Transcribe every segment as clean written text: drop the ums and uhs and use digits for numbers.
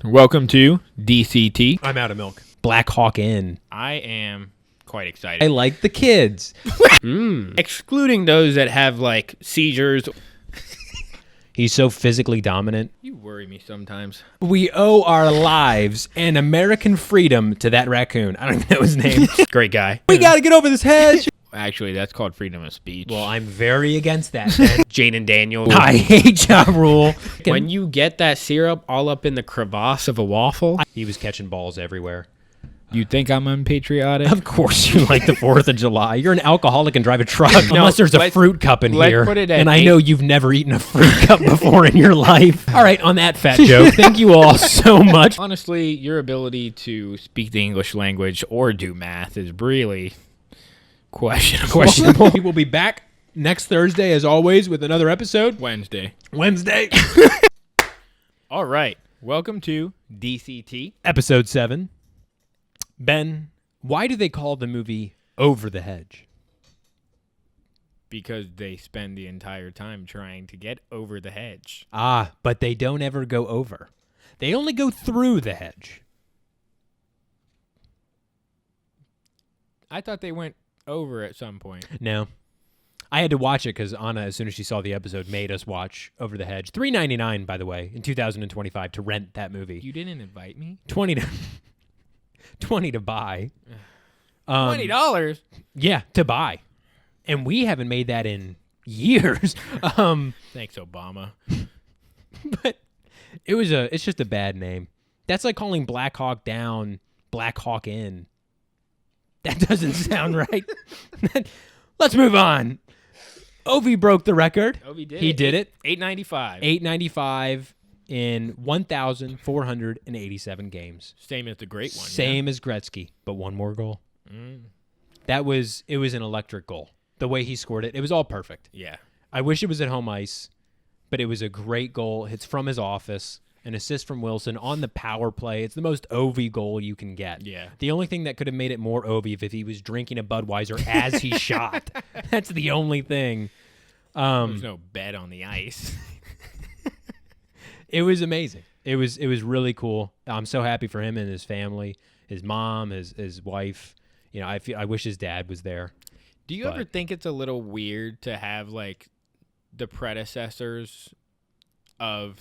Welcome to DCT. I'm out of milk. Black Hawk Inn. I am quite excited. I like the kids. Excluding those that have like seizures. He's so physically dominant. You worry me sometimes. We owe our lives and American freedom to that raccoon. I don't even know his name. Great guy. We got to get over this hedge. Actually, that's called freedom of speech. Well, I'm very against that. Then. Jane and Daniel. I hate Ja Rule. When you get that syrup all up in the crevasse of a waffle, He was catching balls everywhere. you think I'm unpatriotic? Of course you like the 4th of July. You're an alcoholic and drive a truck. Unless there's a fruit cup in here. Put it at and I know you've never eaten a fruit cup before in your life. All right, on that fat joke, thank you all so much. Honestly, your ability to speak the English language or do math is really questionable. We will be back next Thursday, as always, with another episode. Wednesday. All right. Welcome to DCT. Episode 7. Ben, why do they call the movie Over the Hedge? Because they spend the entire time trying to get over the hedge. Ah, but they don't ever go over. They only go through the hedge. I thought they went over at some point. No. I had to watch it because Anna, as soon as she saw the episode, made us watch Over the Hedge. $3.99, by the way, in 2025 to rent that movie. You didn't invite me? $20 to buy. $20? Yeah, to buy. And we haven't made that in years. Thanks, Obama. But it's just a bad name. That's like calling Black Hawk Down Black Hawk Inn. That doesn't sound right. Let's move on. Ovi broke the record. Ovi did. He did it. $8.95. $8.95 in 1,487 games. Same as the great one. Same as Gretzky, but one more goal. It was an electric goal. The way he scored it, it was all perfect. Yeah. I wish it was at home ice, but it was a great goal. It's from his office. An assist from Wilson on the power play. It's the most Ovi goal you can get. Yeah. The only thing that could have made it more Ovi if he was drinking a Budweiser as he shot. That's the only thing. There's no bed on the ice. It was amazing. It was really cool. I'm so happy for him and his family, his mom, his wife. You know, I wish his dad was there. Do you ever think it's a little weird to have like the predecessors of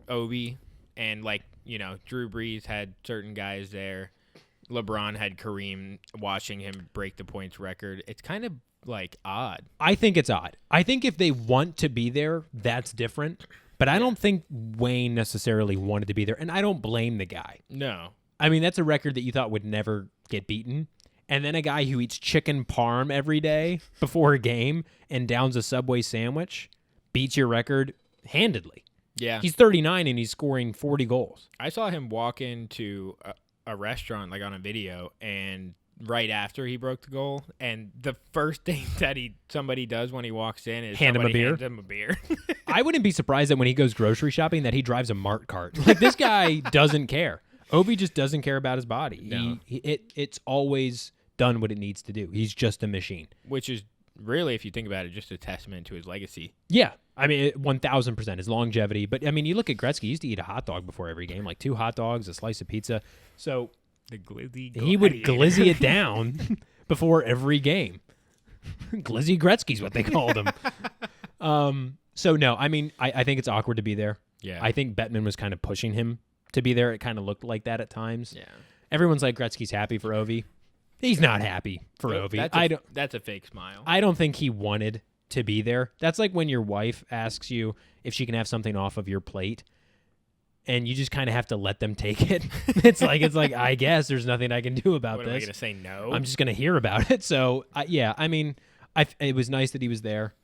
Ovi? And, like, you know, Drew Brees had certain guys there. LeBron had Kareem watching him break the points record. It's kind of, like, odd. I think it's odd. I think if they want to be there, that's different. But I don't think Wayne necessarily wanted to be there. And I don't blame the guy. No. I mean, that's a record that you thought would never get beaten. And then a guy who eats chicken parm every day before a game and downs a Subway sandwich beats your record handedly. Yeah. He's 39 and he's scoring 40 goals. I saw him walk into a restaurant, like on a video, and right after he broke the goal, and the first thing that somebody does when he walks in is Hand him a beer? hands him a beer. I wouldn't be surprised that when he goes grocery shopping that he drives a Mart cart. Like, this guy doesn't care. Ovi just doesn't care about his body. No. It's always done what it needs to do. He's just a machine. Which is really, if you think about it, just a testament to his legacy. Yeah. I mean, 1,000%, his longevity. But, I mean, you look at Gretzky, he used to eat a hot dog before every game, like 2 hot dogs, a slice of pizza. So The glizzy. he would glizzy it down before every game. Glizzy Gretzky's what they called him. So, no, I mean, I think it's awkward to be there. Yeah. I think Bettman was kind of pushing him to be there. It kind of looked like that at times. Yeah. Everyone's like, Gretzky's happy for Ovi. He's not happy for Ovi. That's a fake smile. I don't think he wanted to be there. That's like when your wife asks you if she can have something off of your plate, and you just kind of have to let them take it. It's like I guess there's nothing I can do about What, this. am I going to say no? I'm just going to hear about it. So, yeah, I mean, it was nice that he was there,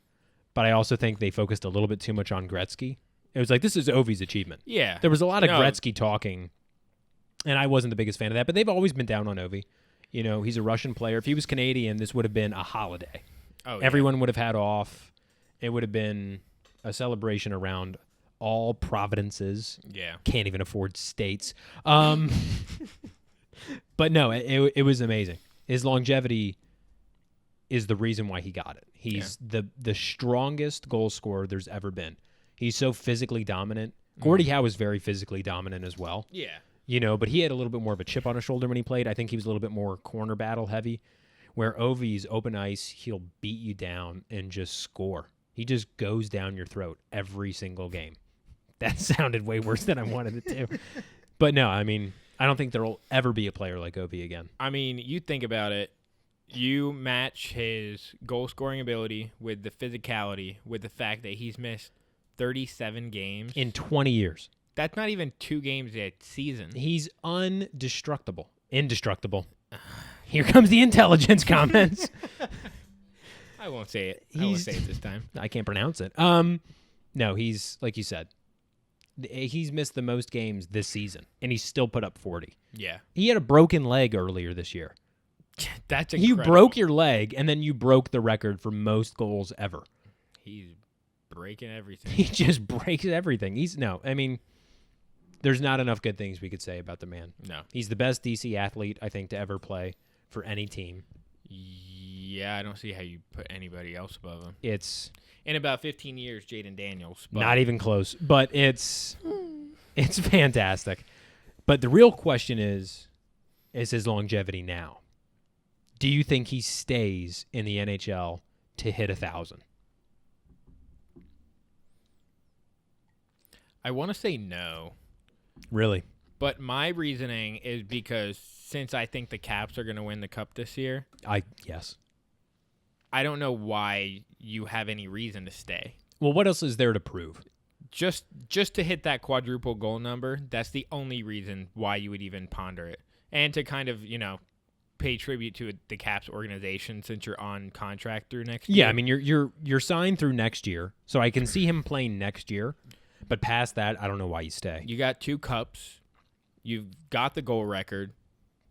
but I also think they focused a little bit too much on Gretzky. It was like, this is Ovi's achievement. Yeah. There was a lot of Gretzky talking, and I wasn't the biggest fan of that, but they've always been down on Ovi. You know, he's a Russian player. If he was Canadian, this would have been a holiday. Oh, yeah. Everyone would have had off. It would have been a celebration around all provinces. Yeah. Can't even afford states. But no, it was amazing. His longevity is the reason why he got it. He's the strongest goal scorer there's ever been. He's so physically dominant. Gordie Howe was very physically dominant as well. Yeah. But he had a little bit more of a chip on his shoulder when he played. I think he was a little bit more corner battle heavy, where Ovi's open ice, he'll beat you down and just score. He just goes down your throat every single game. That sounded way worse than I wanted it to. But no, I mean, I don't think there will ever be a player like Ovi again. I mean, you think about it. You match his goal-scoring ability with the physicality, with the fact that he's missed 37 games. In 20 years. That's not even 2 games a season. He's indestructible. Here comes the intelligence comments. I won't say it. I won't say it this time. I can't pronounce it. No, he's, like you said, he's missed the most games this season, and he's still put up 40. Yeah. He had a broken leg earlier this year. That's incredible. You broke your leg, and then you broke the record for most goals ever. He's breaking everything. He just breaks everything. There's not enough good things we could say about the man. No. He's the best DC athlete, I think, to ever play for any team. Yeah, I don't see how you put anybody else above him. It's in about 15 years, Jaden Daniels. But not even close, but it's fantastic. But the real question is his longevity now. Do you think he stays in the NHL to hit 1,000? I want to say no. Really? But my reasoning is because since I think the Caps are going to win the Cup this year, yes. I don't know why you have any reason to stay. Well, what else is there to prove? Just to hit that quadruple goal number, that's the only reason why you would even ponder it. And to kind of, pay tribute to the Caps organization since you're on contract through next year. Yeah, I mean you're signed through next year, so I can see him playing next year. But past that, I don't know why you stay. You got 2 cups. You've got the goal record.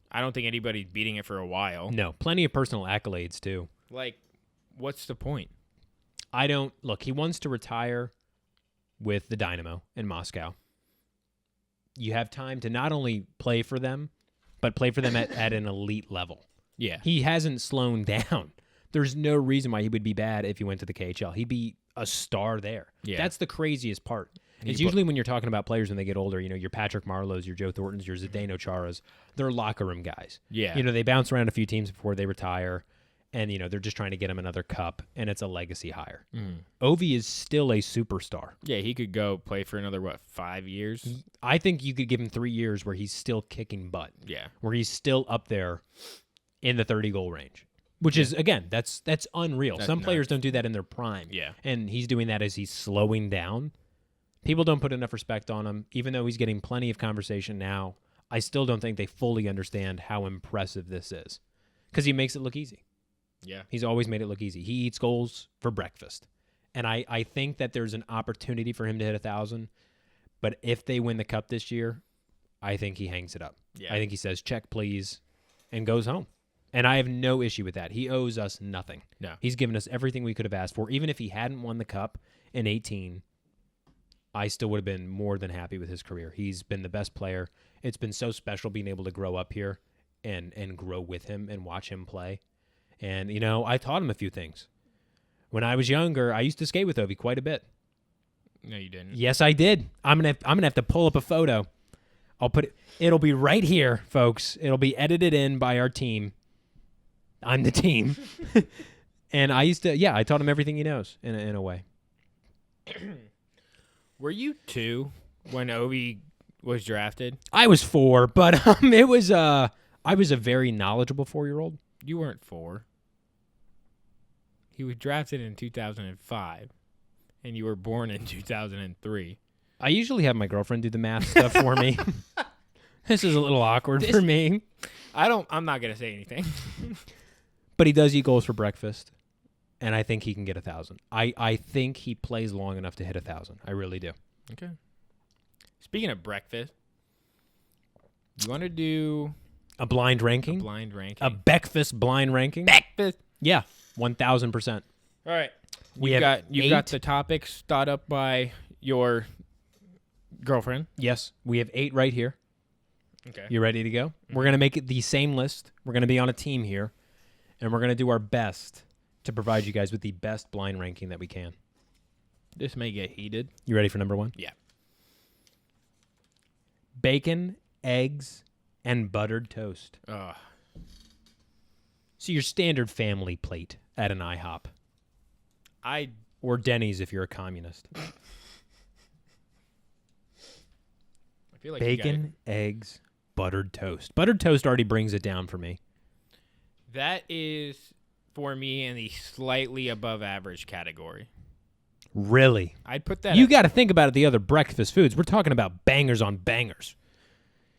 I don't think anybody's beating it for a while. No, plenty of personal accolades too. Like, what's the point? Look, he wants to retire with the Dynamo in Moscow. You have time to not only play for them, but play for them at an elite level. Yeah. He hasn't slowed down. There's no reason why he would be bad if he went to the KHL. He'd be a star there. Yeah. That's the craziest part. It's usually when you're talking about players when they get older, your Patrick Marleaus, your Joe Thorntons, your Zdeno Charas, they're locker room guys. Yeah. They bounce around a few teams before they retire, and, they're just trying to get him another cup, and it's a legacy hire. Ovi is still a superstar. Yeah, he could go play for another, 5 years? I think you could give him 3 years where he's still kicking butt. Yeah. Where he's still up there in the 30-goal range. Which is, again, that's unreal. Some players don't do that in their prime. Yeah. And he's doing that as he's slowing down. People don't put enough respect on him. Even though he's getting plenty of conversation now, I still don't think they fully understand how impressive this is. Because he makes it look easy. Yeah. He's always made it look easy. He eats goals for breakfast. And I think that there's an opportunity for him to hit 1,000. But if they win the Cup this year, I think he hangs it up. Yeah. I think he says, check, please, and goes home. And I have no issue with that. He owes us nothing. No. He's given us everything we could have asked for. Even if he hadn't won the Cup in 2018, I still would have been more than happy with his career. He's been the best player. It's been so special being able to grow up here and grow with him and watch him play. And, I taught him a few things. When I was younger, I used to skate with Ovi quite a bit. No, you didn't. Yes, I did. I'm gonna have to pull up a photo. I'll put it. It'll be right here, folks. It'll be edited in by our team. I'm the team. And I taught him everything he knows in a way. Were you 2 when Ovi was drafted? I was 4, but I was a very knowledgeable 4-year-old. You weren't 4. He was drafted in 2005, and you were born in 2003. I usually have my girlfriend do the math stuff for me. This is a little awkward for me. I'm not gonna say anything. But he does eat goals for breakfast, and I think he can get 1,000. I think he plays long enough to hit 1,000. I really do. Okay. Speaking of breakfast, you want to do a blind ranking? A blind ranking. A breakfast blind ranking? Breakfast. Yeah, 1,000%. All right. You've got the topics thought up by your girlfriend. Yes, we have 8 right here. Okay. You ready to go? Mm-hmm. We're going to make it the same list. We're going to be on a team here, and we're going to do our best to provide you guys with the best blind ranking that we can. This may get heated. You ready for number 1? Yeah. Bacon, eggs, and buttered toast. Ugh. So your standard family plate at an IHOP. Or Denny's if you're a communist. I feel like Bacon, eggs, buttered toast. Buttered toast already brings it down for me. that is for me in the slightly above average category. Really? I'd put that. You got to think about it, the other breakfast foods. We're talking about bangers on bangers.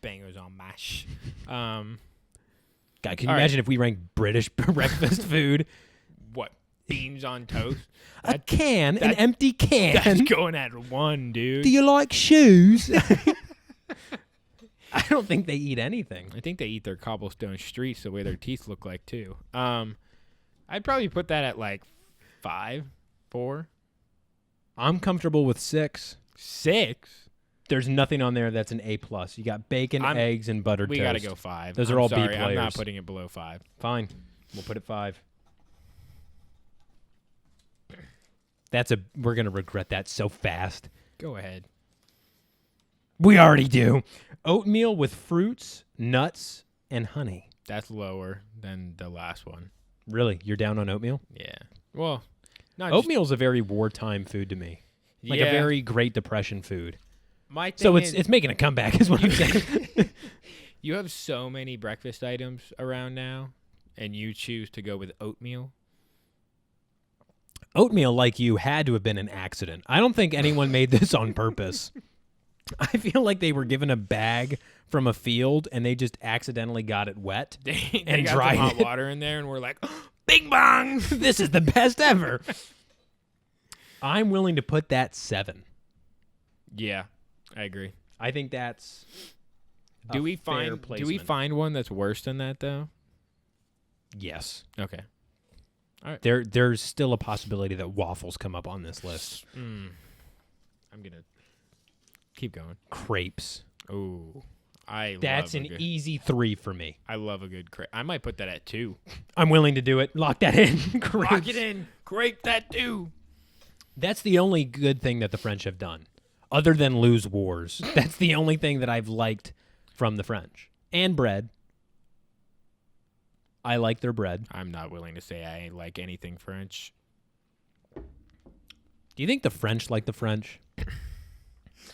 Bangers on mash. God, can you imagine if we ranked British breakfast food? What? Beans on toast? An empty can. That's going at 1, dude. Do you like shoes? I don't think they eat anything. I think they eat their cobblestone streets the way their teeth look like, too. I'd probably put that at like 5, 4. I'm comfortable with 6. 6? There's nothing on there that's an A+. You got bacon, eggs, and buttered toast. We got to go 5. Those are all sorry, B players. I'm not putting it below 5. Fine. We'll put it 5. We're going to regret that so fast. Go ahead. We already do. Oatmeal with fruits, nuts, and honey. That's lower than the last one. Really? You're down on oatmeal? Yeah. Well, not oatmeal's a very wartime food to me. Like a very Great Depression food. My thing so it's making a comeback is what I'm saying. You have so many breakfast items around now, and you choose to go with oatmeal. Oatmeal, like you, had to have been an accident. I don't think anyone made this on purpose. I feel like they were given a bag from a field, and they just accidentally got it wet They and got dried some hot it. water in there, and we're like, bing bong! This is the best ever. I'm willing to put that 7. Yeah, I agree. I think that's Do we fair find placement. one that's worse than that though? Yes. Okay. There's still a possibility that waffles come up on this list. I'm gonna keep going. Crepes. Ooh, That's an easy 3 for me. I love a good crepe. I might put that at 2. I'm willing to do it. Lock that in. Crepes. Lock it in. Crepe that 2. That's the only good thing that the French have done, other than lose wars. That's the only thing that I've liked from the French. And bread. I like their bread. I'm not willing to say I like anything French. Do you think the French like the French?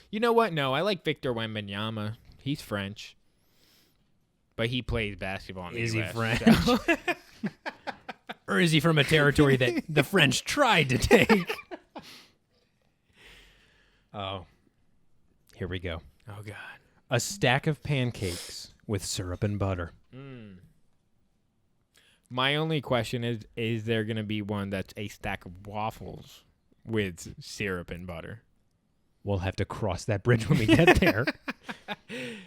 You know what? No, I like Victor Wembanyama. He's French, but he plays basketball in the Is he US, French? so- Or is he from a territory that the French tried to take? Oh. Here we go. Oh, God. A stack of pancakes with syrup and butter. My only question is there going to be one that's a stack of waffles with syrup and butter? We'll have to cross that bridge when we get there.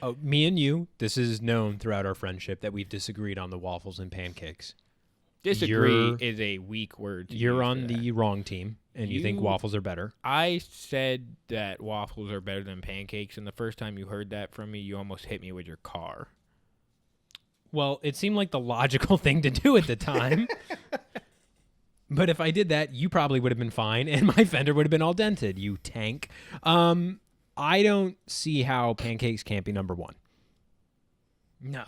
Oh, me and you, this is known throughout our friendship that we've disagreed on the waffles and pancakes. Disagree is a weak word. You're on the wrong team, and you think waffles are better. I said that waffles are better than pancakes, and the first time you heard that from me, you almost hit me with your car. Well, it seemed like the logical thing to do at the time. But if I did that, you probably would have been fine, and my fender would have been all dented, you tank. I don't see how pancakes can't be number 1. No.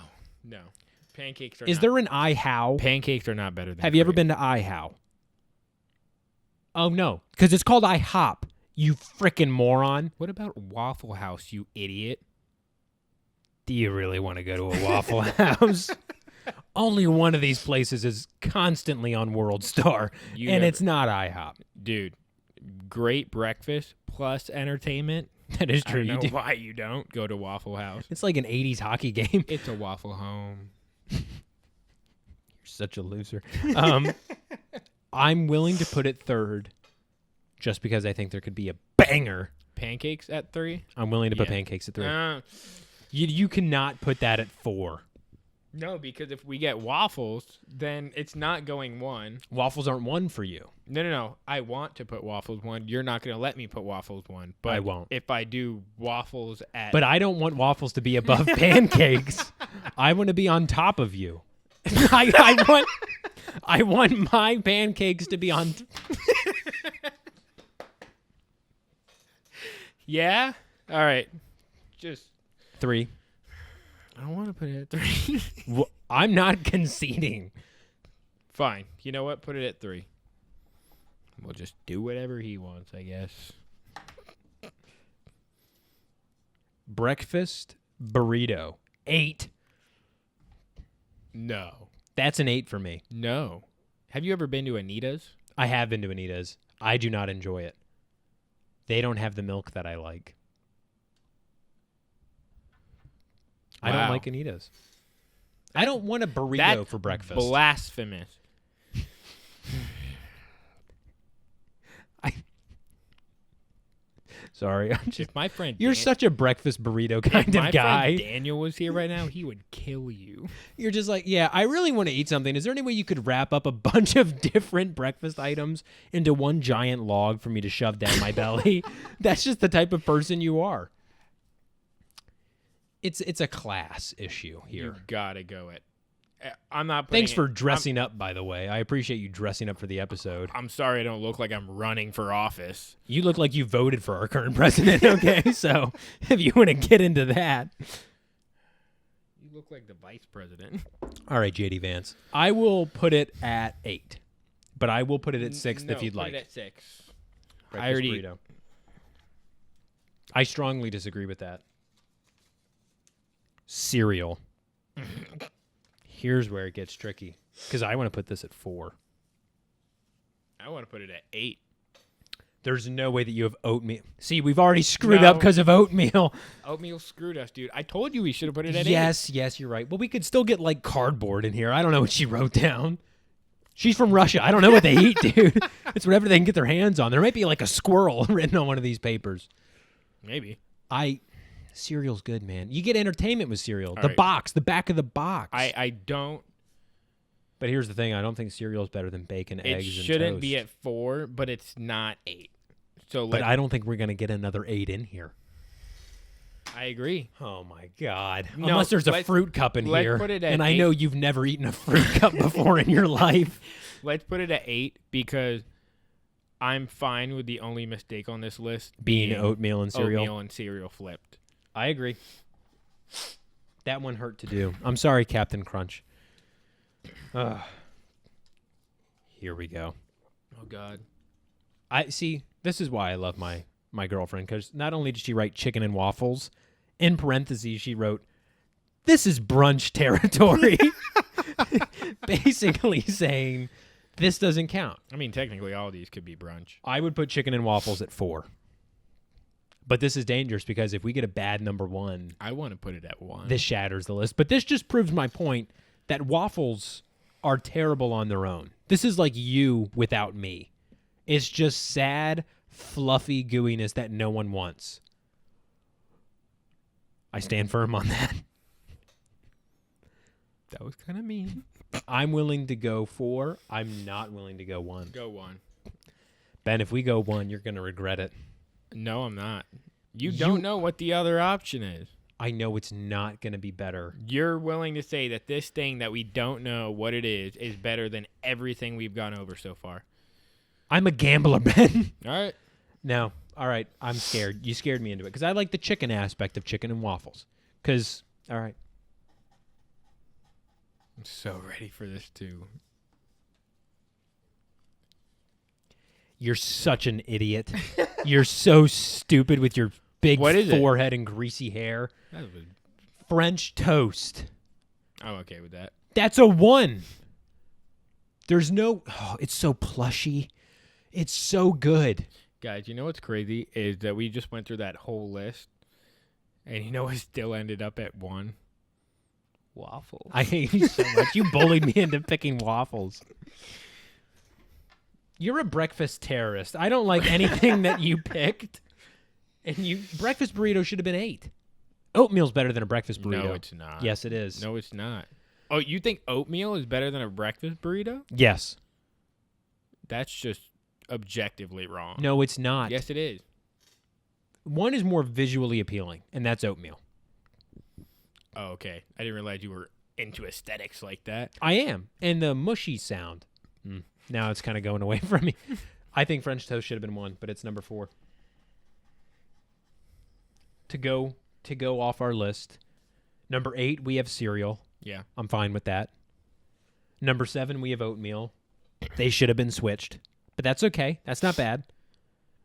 Pancakes are Is not. there an IHOW? Pancakes are not better than Have you ever crepe. been to IHOW? Oh, no, because it's called IHOP, you frickin' moron. What about Waffle House, you idiot? Do you really want to go to a Waffle House? Only one of these places is constantly on World Star, and it's not IHOP. Dude, great breakfast plus entertainment. That is I true. don't You know do. why you don't go to Waffle House. It's like an 80s hockey game. It's a Waffle Home. You're such a loser. I'm willing to put it 3rd just because I think there could be a banger. Pancakes at 3? I'm willing to put Yeah. pancakes at 3. You cannot put that at 4. No, because if we get waffles, then it's not going 1. Waffles aren't 1 for you. No. I want to put waffles 1. You're not going to let me put waffles 1. But I won't. If I do waffles at... But I don't want waffles to be above pancakes. I want to be on top of you. I want my pancakes to be on. Yeah? All right. Just 3. I don't want to put it at 3. Well, I'm not conceding. Fine. You know what? Put it at 3. We'll just do whatever he wants, I guess. Breakfast burrito. 8. No. That's an 8 for me. No. Have you ever been to Anita's? I have been to Anita's. I do not enjoy it. They don't have the milk that I like. I don't Wow. like Anita's. I don't want a burrito That's for breakfast. Blasphemous. Sorry. I'm just, If my friend you're such a breakfast burrito kind if my of guy. friend Daniel was here right now, he would kill you. You're just like, yeah, I really want to eat something. Is there any way you could wrap up a bunch of different breakfast items into one giant log for me to shove down my belly? That's just the type of person you are. It's a class issue here. You gotta go it. I'm not putting Thanks for it- dressing up, by the way. I appreciate you dressing up for the episode. I'm sorry I don't look like I'm running for office. You look like you voted for our current president, okay? So if you want to get into that. You look like the vice president. All right, JD Vance. I will put it at 8, but I will put it at 6th if you'd put like. it at 6. Breakfast I already- burrito. I strongly disagree with that. Cereal. Here's where it gets tricky, because I want to put this at 4. I want to put it at 8. There's no way that you have oatmeal. See, we've already screwed up No. because of oatmeal. Oatmeal screwed us, dude. I told you we should have put it at 8. Yes, you're right. Well, we could still get like cardboard in here. I don't know what she wrote down. She's from Russia. I don't know what they eat, dude. It's whatever they can get their hands on. There might be like a squirrel written on one of these papers. Maybe. Cereal's good, man. You get entertainment with cereal. All The right. box, the back of the box. I don't. But here's the thing. I don't think cereal's better than bacon, It eggs, and shouldn't toast. be at 4, but it's not 8. So But I don't think we're going to get another 8 in here. I agree. Oh, my God. No, Unless there's a let's- fruit cup in let's here. put it at And I 8. know you've never eaten a fruit cup before in your life. Let's put it at 8 because I'm fine with the only mistake on this list Being oatmeal and cereal. Oatmeal and cereal flipped. I agree. That one hurt to do. I'm sorry, Captain Crunch. Here we go. Oh, God. I see. This is why I love my girlfriend, because not only did she write chicken and waffles, in parentheses she wrote, "This is brunch territory," basically saying this doesn't count. I mean, technically, all of these could be brunch. I would put chicken and waffles at 4, but this is dangerous because if we get a bad number 1, I want to put it at 1. this shatters the list. But this just proves my point that waffles are terrible on their own. This is like you without me. It's just sad, fluffy gooiness that no one wants. I stand firm on that. That was kind of mean. I'm willing to go 4. I'm not willing to go 1. Go 1. Ben, if we go 1, you're going to regret it. No, I'm not. You don't know what the other option is. I know it's not going to be better. You're willing to say that this thing that we don't know what it is better than everything we've gone over so far. I'm a gambler, Ben. All right. No. All right. I'm scared. You scared me into it because I like the chicken aspect of chicken and waffles. Because, all right. I'm so ready for this too. You're such an idiot. You're so stupid with your big What is it? forehead and greasy hair. That was, French toast. I'm okay with that. That's a 1. There's no... Oh, it's so plushy. It's so good. Guys, you know what's crazy is that we just went through that whole list, and you know what still ended up at 1? Waffles. I hate you so much. You bullied me into picking waffles. You're a breakfast terrorist. I don't like anything that you picked. And breakfast burrito should have been 8. Oatmeal's better than a breakfast burrito. No, it's not. Yes, it is. No, it's not. Oh, you think oatmeal is better than a breakfast burrito? Yes. That's just objectively wrong. No, it's not. Yes, it is. One is more visually appealing, and that's oatmeal. Oh, okay. I didn't realize you were into aesthetics like that. I am. And the mushy sound. Now it's kind of going away from me. I think French toast should have been 1, but it's number 4. To go to go off our list. Number 8, we have cereal. Yeah. I'm fine with that. Number 7, we have oatmeal. They should have been switched, but that's okay. That's not bad.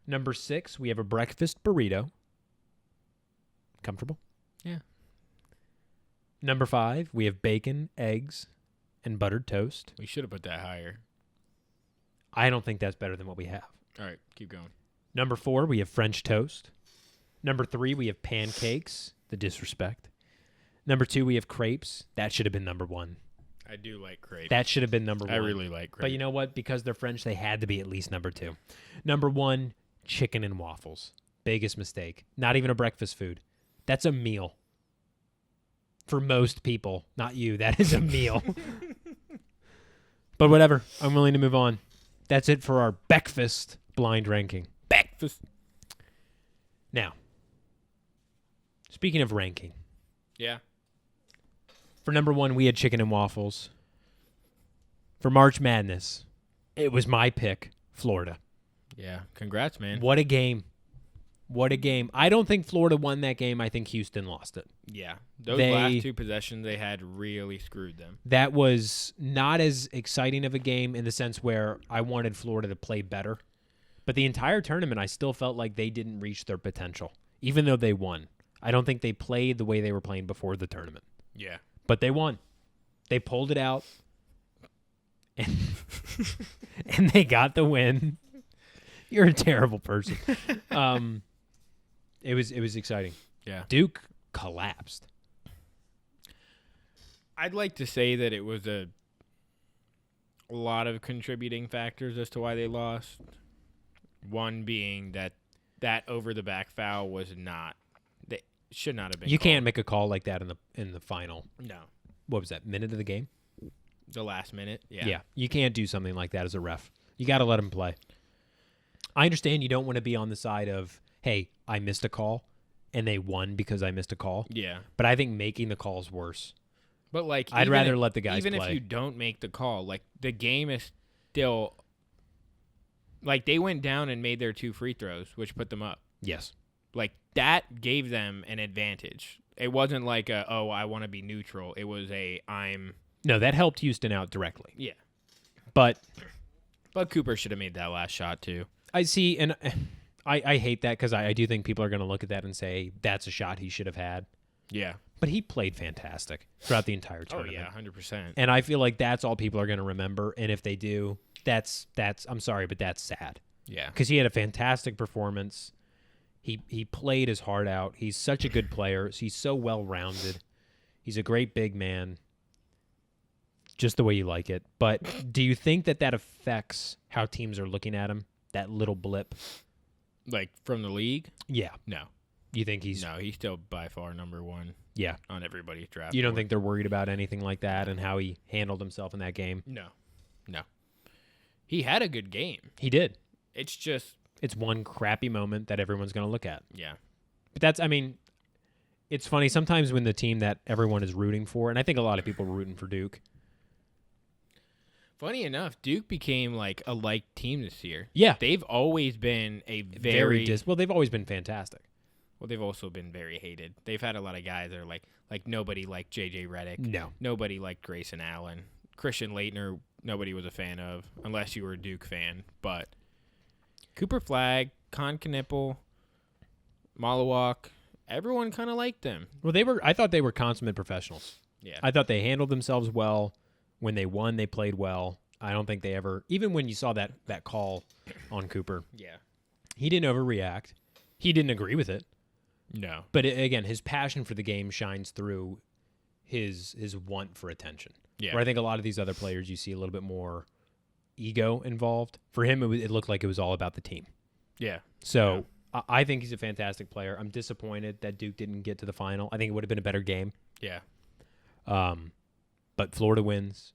Number 6, we have a breakfast burrito. Comfortable? Yeah. Number 5, we have bacon, eggs, and buttered toast. We should have put that higher. I don't think that's better than what we have. All right, keep going. Number 4, we have French toast. Number 3, we have pancakes. The disrespect. Number 2, we have crepes. That should have been number 1. I do like crepes. That should have been number 1. I really like crepes. But you know what? Because they're French, they had to be at least number 2. Number 1, chicken and waffles. Biggest mistake. Not even a breakfast food. That's a meal. For most people, not you, that is a meal. But whatever. I'm willing to move on. That's it for our breakfast blind ranking. Breakfast. Now, speaking of ranking, Yeah. for number 1, we had chicken and waffles. For March Madness, it was my pick, Florida. Yeah. Congrats, man. What a game. What a game. I don't think Florida won that game. I think Houston lost it. Yeah. Those last 2 possessions they had really screwed them. That was not as exciting of a game in the sense where I wanted Florida to play better. But the entire tournament, I still felt like they didn't reach their potential, even though they won. I don't think they played the way they were playing before the tournament. Yeah. But they won. They pulled it out. And, and they got the win. You're a terrible person. It was exciting. Yeah. Duke collapsed. I'd like to say that it was a lot of contributing factors as to why they lost. One being that over the back foul was not. They should not have been. You called. can't make a call like that in the final. No. What was that, minute of the game? The last minute. Yeah. You can't do something like that as a ref. You got to let him play. I understand you don't want to be on the side of, hey, I missed a call, and they won because I missed a call. Yeah. But I think making the call is worse. But like, I'd rather let the guys even play. if you don't make the call, like the game is still. Like they went down and made their 2 free throws, which put them up. Yes. Like that gave them an advantage. It wasn't like I want to be neutral. It was No, that helped Houston out directly. Yeah. But Cooper should have made that last shot too. I see, and I hate that because I do think people are going to look at that and say that's a shot he should have had. Yeah. But he played fantastic throughout the entire Oh tournament. yeah, 100%. And I feel like that's all people are going to remember. And if they do, that's I'm sorry, but that's sad. Yeah. Because he had a fantastic performance. He played his heart out. He's such a good player. He's so well-rounded. He's a great big man. Just the way you like it. But do you think that affects how teams are looking at him? That little blip? Like from the league? Yeah. No. You think he's... No, he's still by far number 1. Yeah. On everybody's draft. You don't board. think they're worried about anything like that and how he handled himself in that game? No. He had a good game. He did. It's just... It's one crappy moment that everyone's going to look at. Yeah. But it's funny sometimes when the team that everyone is rooting for, and I think a lot of people were rooting for Duke. Funny enough, Duke became like a liked team this year. Yeah. They've always been a very... Well, they've always been fantastic. Well, they've also been very hated. They've had a lot of guys that are like nobody liked J.J. Redick. No. Nobody liked Grayson Allen. Christian Laettner, nobody was a fan of, unless you were a Duke fan. But Cooper Flagg, Con Knipple, Malawak, everyone kind of liked them. Well, I thought they were consummate professionals. Yeah. I thought they handled themselves well. When they won, they played well. I don't think they ever, even when you saw that call on Cooper, Yeah. he didn't overreact. He didn't agree with it. No. But again, his passion for the game shines through his want for attention. Yeah. Where I think a lot of these other players, you see a little bit more ego involved. For him, it looked like it was all about the team. Yeah. So I think he's a fantastic player. I'm disappointed that Duke didn't get to the final. I think it would have been a better game. Yeah. But Florida wins.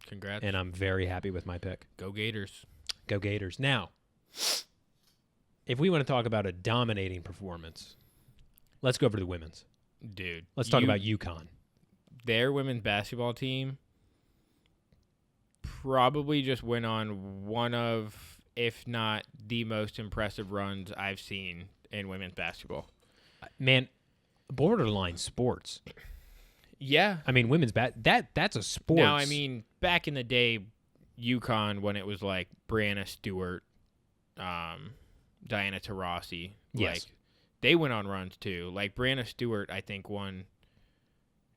Congrats. And I'm very happy with my pick. Go Gators. Go Gators. Now, if we want to talk about a dominating performance, let's go over to the women's. Dude. Let's talk about UConn. Their women's basketball team probably just went on one of, if not the most impressive runs I've seen in women's basketball. Man, borderline sports. Yeah. I mean, women's that's a sport. Now, I mean, back in the day, UConn, when it was like Brianna Stewart, Diana Taurasi, Yes. like they went on runs too. Like Brianna Stewart, I think won.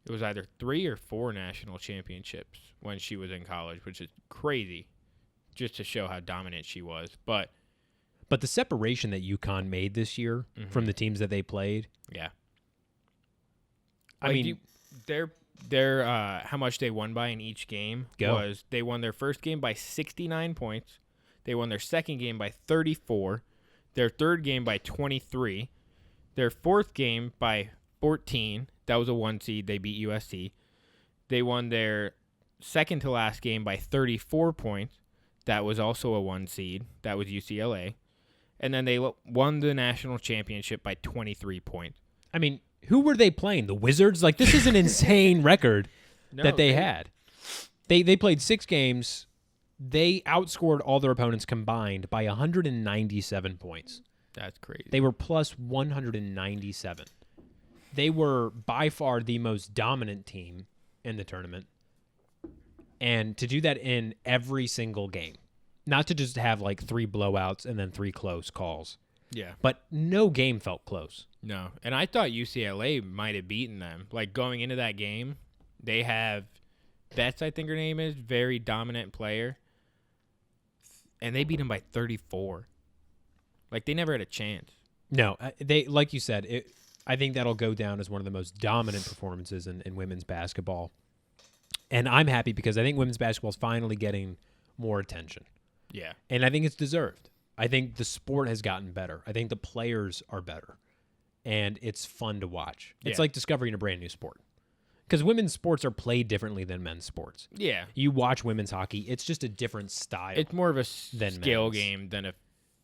It was either 3 or 4 national championships when she was in college, which is crazy, just to show how dominant she was. But the separation that UConn made this year from the teams that they played, yeah, I mean, their how much they won by in each game was they won their first game by 69 points, they won their second game by 34, their third game by 23, their fourth game by 14. That was a 1 seed. They beat USC. They won their second to last game by 34 points. That was also a 1 seed. That was UCLA. And then they won the national championship by 23 points. I mean, who were they playing? The Wizards? Like, this is an insane record that they had. They played 6 games. They outscored all their opponents combined by 197 points. That's crazy. They were plus 197. They were by far the most dominant team in the tournament. And to do that in every single game. Not to just have like 3 blowouts and then 3 close calls. Yeah. But no game felt close. No. And I thought UCLA might have beaten them. Like going into that game, they have Betts, I think her name is, very dominant player. And they beat them by 34. Like they never had a chance. No, they, like you said, I think that'll go down as one of the most dominant performances in women's basketball. And I'm happy because I think women's basketball is finally getting more attention. Yeah. And I think it's deserved. I think the sport has gotten better. I think the players are better. And it's fun to watch. It's like discovering a brand new sport. Because women's sports are played differently than men's sports. Yeah. You watch women's hockey, it's just a different style. It's more of a skill game than a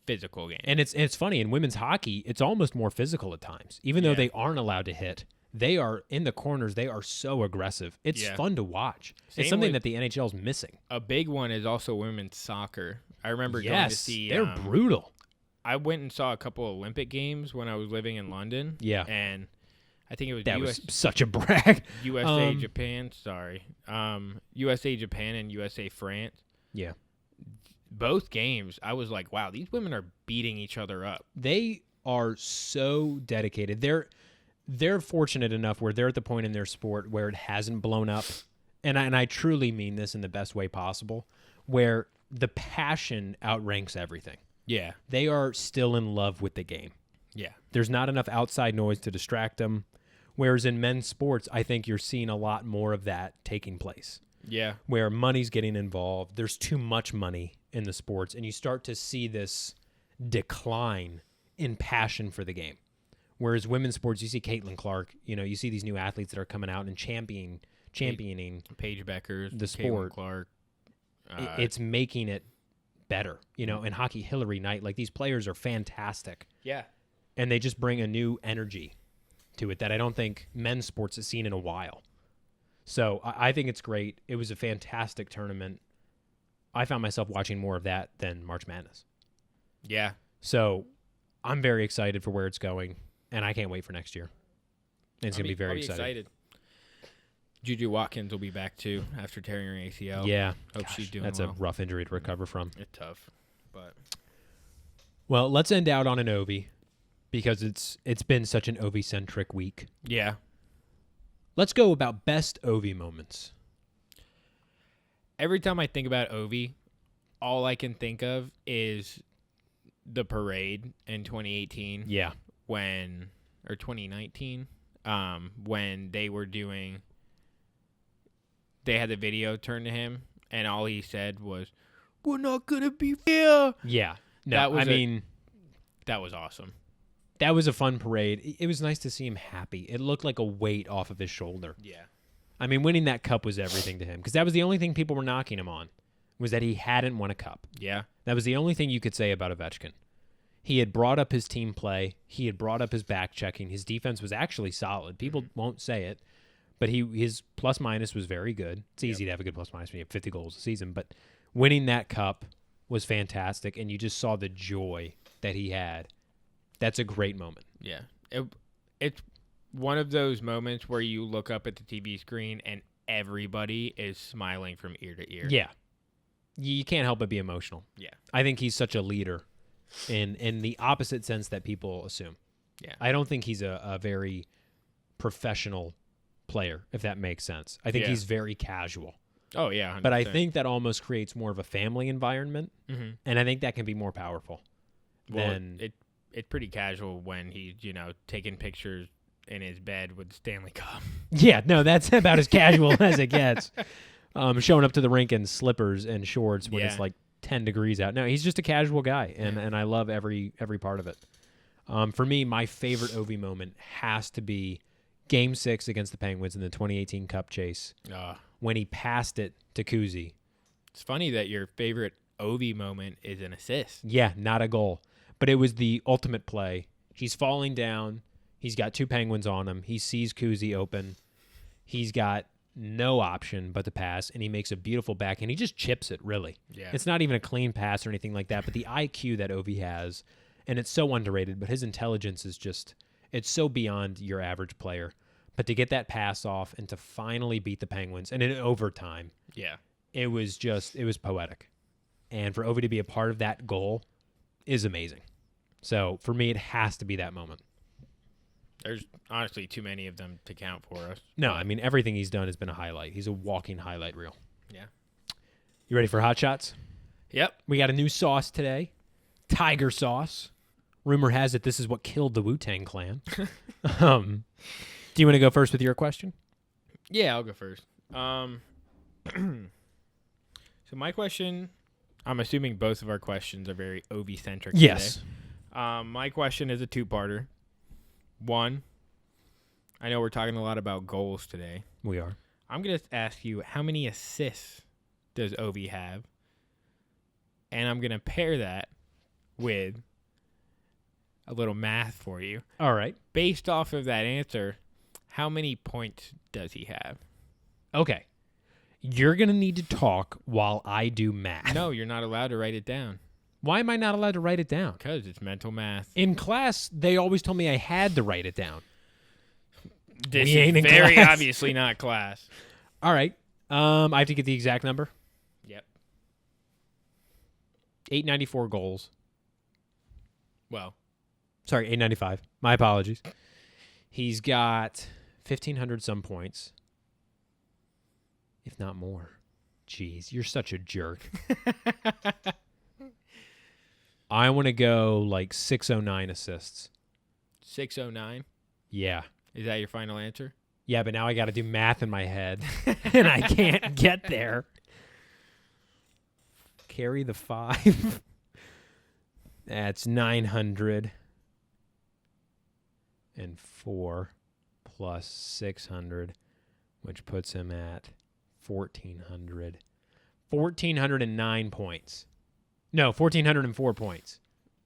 physical game. And it's funny, in women's hockey, it's almost more physical at times. Even though they aren't allowed to hit, they are in the corners, they are so aggressive. It's fun to watch. It's something that the NHL is missing. A big one is also women's soccer. I remember going to see... they're brutal. I went and saw a couple Olympic games when I was living in London. Yeah. And I think it was that was such a brag. USA, Japan, USA, Japan, and USA, France. Yeah. Both games, I was like, wow, these women are beating each other up. They are so dedicated. They're fortunate enough where they're at the point in their sport where it hasn't blown up. And I truly mean this in the best way possible, where the passion outranks everything. Yeah. They are still in love with the game. Yeah. There's not enough outside noise to distract them. Whereas in men's sports, I think you're seeing a lot more of that taking place. Yeah. Where money's getting involved. There's too much money in the sports, and you start to see this decline in passion for the game. Whereas women's sports, you see Caitlin Clark, you see these new athletes that are coming out and championing Paige Beckers, the sport. Caitlin Clark. It's making it better. In hockey, Hillary Knight, like these players are fantastic. Yeah. And they just bring a new energy to it that I don't think men's sports has seen in a while. So I think it's great. It was a fantastic tournament. I found myself watching more of that than March Madness. Yeah. So I'm very excited for where it's going, and I can't wait for next year. It's going to be very exciting. Juju Watkins will be back, too, after tearing her ACL. Yeah. Hope she's doing that's well. a rough injury to recover from. It's tough. But well, let's end out on an Ovi, because it's been such an Ovi-centric week. Yeah. Let's go about best Ovi moments. Every time I think about Ovi, all I can think of is the parade in 2018. Yeah. Or 2019, when they had the video turned to him, and all he said was, "We're not going to be fair." Yeah. No, that was awesome. That was a fun parade. It was nice to see him happy. It looked like a weight off of his shoulder. Yeah. I mean, winning that cup was everything to him, because that was the only thing people were knocking him on, was that he hadn't won a cup. Yeah. That was the only thing you could say about Ovechkin. He had brought up his team play. He had brought up his back checking. His defense was actually solid. People won't say it, but his plus minus was very good. It's easy to have a good plus minus when you have 50 goals a season, but winning that cup was fantastic, and you just saw the joy that he had. That's a great moment. Yeah. It's one of those moments where you look up at the TV screen and everybody is smiling from ear to ear. Yeah. You can't help but be emotional. Yeah. I think he's such a leader in the opposite sense that people assume. Yeah. I don't think he's a very professional player, if that makes sense. I think he's very casual. Oh, yeah. 100%. But I think that almost creates more of a family environment, and I think that can be more powerful. Than it's pretty casual when he's, taking pictures in his bed with the Stanley Cup. Yeah, no, that's about as casual as it gets. Showing up to the rink in slippers and shorts when it's like 10 degrees out. No, he's just a casual guy, and I love every part of it. For me, my favorite Ovi moment has to be Game 6 against the Penguins in the 2018 Cup chase when he passed it to Kuzi. It's funny that your favorite Ovi moment is an assist. Yeah, not a goal. But it was the ultimate play. He's falling down. He's got 2 Penguins on him. He sees Kuzi open. He's got no option but to pass, and he makes a beautiful back, and he just chips it, really. Yeah. It's not even a clean pass or anything like that, but the IQ that Ovi has, and it's so underrated, but his intelligence is just, it's so beyond your average player. But to get that pass off and to finally beat the Penguins, and in overtime, it was poetic. And for Ovi to be a part of that goal is amazing. So for me, it has to be that moment. There's honestly too many of them to count for us. No, I mean, everything he's done has been a highlight. He's a walking highlight reel. Yeah. You ready for hot shots? Yep. We got a new sauce today. Tiger sauce. Rumor has it this is what killed the Wu-Tang Clan. Do you want to go first with your question? Yeah, I'll go first. So my question, I'm assuming both of our questions are very Ovi-centric Yes. today. My question is a two-parter. One, I know we're talking a lot about goals today. We are. I'm going to ask you, how many assists does Ovi have? And I'm going to pair that with a little math for you. All right. Based off of that answer, how many points does he have? Okay. You're going to need to talk while I do math. No, you're not allowed to write it down. Why am I not allowed to write it down? Because it's mental math. In class, they always told me I had to write it down. This We ain't is in very class. obviously not class. All right. I have to get the exact number. Yep. 894 goals. Well, Sorry, 895. My apologies. He's got 1,500 some points. If not more. Jeez, you're such a jerk. I want to go like 609 assists. 609. Yeah. Is that your final answer? Yeah, but now I got to do math in my head, and I can't get there. Carry the 5. That's 904 plus 600, which puts him at 1,400. 1,409 points. No, 1,404 points,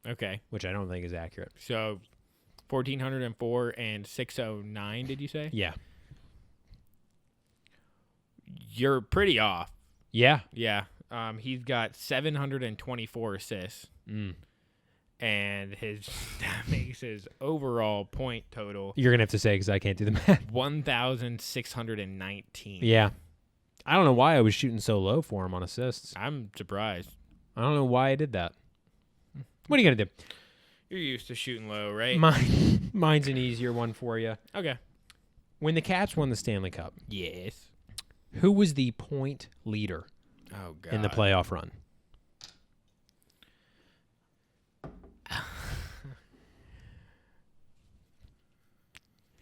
Okay. which I don't think is accurate. So 1,404 and 609, did you say? Yeah. You're pretty off. Yeah. Yeah. He's got 724 assists. Mm. And that makes his overall point total You're going to have to say because I can't do the math. 1,619. Yeah. I don't know why I was shooting so low for him on assists. I'm surprised. I don't know why I did that. What are you going to do? You're used to shooting low, right? Mine's an easier one for you. Okay. When the Caps won the Stanley Cup, Yes. who was the point leader Oh, God. in the playoff run?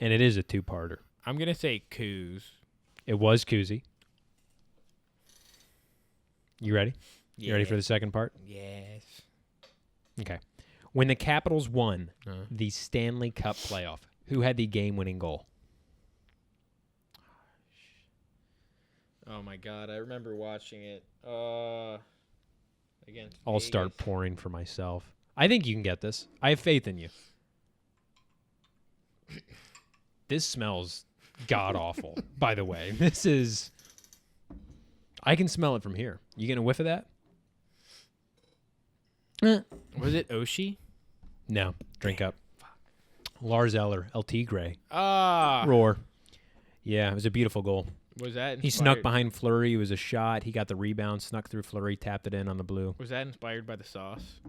And it is a two-parter. I'm going to say Kuz. It was Kuzi. You ready? You ready for the second part? Yes. Okay. When the Capitals won the Stanley Cup playoff, who had the game-winning goal? Oh, my God. I remember watching it. Against I'll start pouring for myself. I think you can get this. I have faith in you. This smells god-awful, by the way. This is... I can smell it from here. You getting a whiff of that? Was it Oshie? No. Drink up. Lars Eller, El Tigre. Ah, Roar. Yeah, it was a beautiful goal. was that inspired? He snuck behind Fleury. It was a shot. He got the rebound, snuck through Fleury, tapped it in on the blue. Was that inspired by the sauce?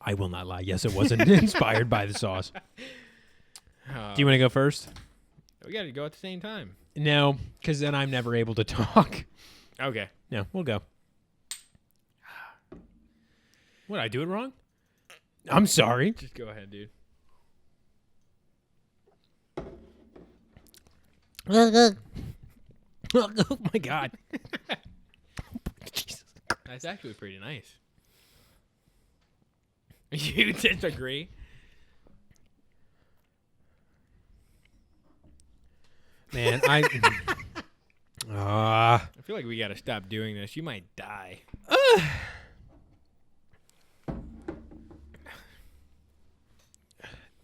I will not lie. Yes, it wasn't inspired by the sauce. Do you want to go first? We got to go at the same time. No, because then I'm never able to talk. Okay. No, we'll go. What, I do it wrong? I'm sorry. Just go ahead, dude. Oh my God. Jesus. That's actually pretty nice. You disagree? Man, I feel like we got to stop doing this. You might die.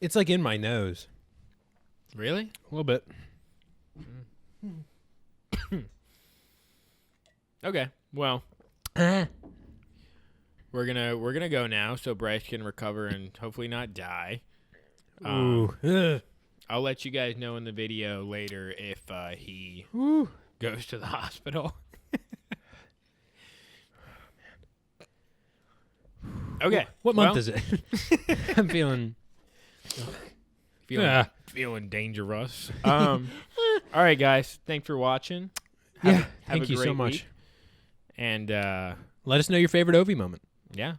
It's like in my nose. Really? A little bit. Okay. Well, we're gonna go now, so Bryce can recover and hopefully not die. Ooh. I'll let you guys know in the video later if he goes to the hospital. Okay. What month is it? I'm feeling dangerous. All right, guys. Thanks for watching. Thank you so much. Week. And let us know your favorite Ovi moment. Yeah.